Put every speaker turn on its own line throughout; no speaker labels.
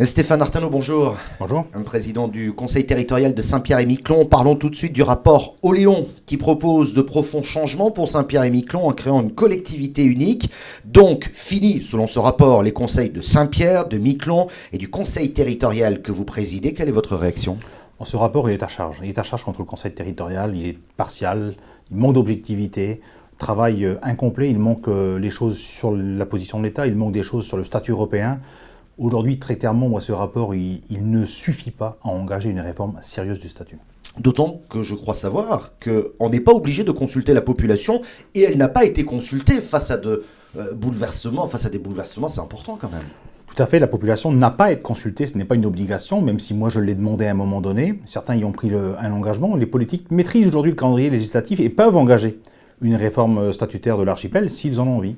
Stéphane Artano, bonjour.
Bonjour.
Un président du Conseil territorial de Saint-Pierre-et-Miquelon. Parlons tout de suite du rapport Oléon qui propose de profonds changements pour Saint-Pierre-et-Miquelon en créant une collectivité unique. Donc, fini, selon ce rapport, les conseils de Saint-Pierre, de Miquelon et du Conseil territorial que vous présidez. Quelle est votre réaction ?
Bon, ce rapport, il est à charge. Il est à charge contre le Conseil territorial, il est partial, il manque d'objectivité, travail incomplet, il manque les choses sur la position de l'État, il manque des choses sur le statut européen. Aujourd'hui, très clairement, moi, ce rapport, il ne suffit pas à engager une réforme sérieuse du statut.
D'autant que je crois savoir qu'on n'est pas obligé de consulter la population et elle n'a pas été consultée face à bouleversements. Face à des bouleversements, c'est important quand même.
Tout à fait, la population n'a pas à être consultée, ce n'est pas une obligation, même si moi je l'ai demandé à un moment donné. Certains y ont pris un engagement. Les politiques maîtrisent aujourd'hui le calendrier législatif et peuvent engager une réforme statutaire de l'archipel s'ils en ont envie.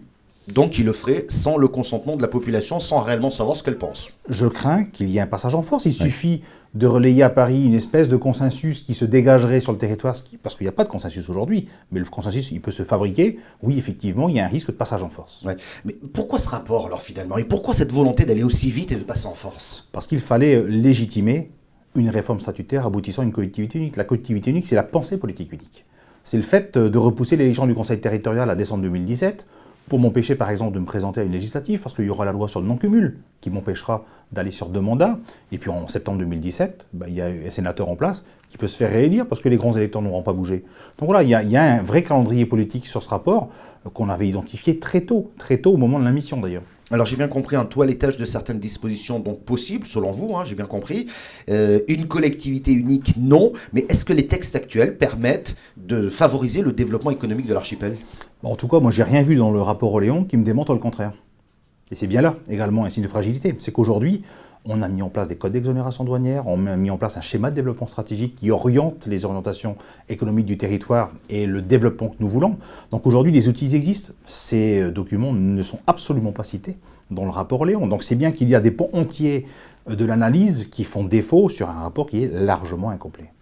Donc il le ferait sans le consentement de la population, sans réellement savoir ce qu'elle pense.
Je crains qu'il y ait un passage en force. Il suffit de relayer à Paris une espèce de consensus qui se dégagerait sur le territoire, parce qu'il n'y a pas de consensus aujourd'hui, mais le consensus, il peut se fabriquer. Oui, effectivement, il y a un risque de passage en force.
Ouais. Mais pourquoi ce rapport alors finalement ? Et pourquoi cette volonté d'aller aussi vite et de passer en force ?
Parce qu'il fallait légitimer une réforme statutaire aboutissant à une collectivité unique. La collectivité unique, c'est la pensée politique unique. C'est le fait de repousser l'élection du Conseil territorial à décembre 2017, pour m'empêcher par exemple de me présenter à une législative, parce qu'il y aura la loi sur le non-cumul qui m'empêchera d'aller sur 2 mandats. Et puis en septembre 2017, il y a un sénateur en place qui peut se faire réélire parce que les grands électeurs n'auront pas bougé. Donc voilà, il y a un vrai calendrier politique sur ce rapport qu'on avait identifié très tôt au moment de la mission d'ailleurs.
Alors j'ai bien compris un toilettage de certaines dispositions donc possibles, selon vous, j'ai bien compris. Une collectivité unique, non. Mais est-ce que les textes actuels permettent de favoriser le développement économique de l'archipel ?
En tout cas, moi j'ai rien vu dans le rapport Oléon qui me démontre le contraire. Et c'est bien là également un signe de fragilité. C'est qu'aujourd'hui, on a mis en place des codes d'exonération douanière, on a mis en place un schéma de développement stratégique qui oriente les orientations économiques du territoire et le développement que nous voulons. Donc aujourd'hui, les outils existent. Ces documents ne sont absolument pas cités dans le rapport Léon. Donc c'est bien qu'il y a des pans entiers de l'analyse qui font défaut sur un rapport qui est largement incomplet.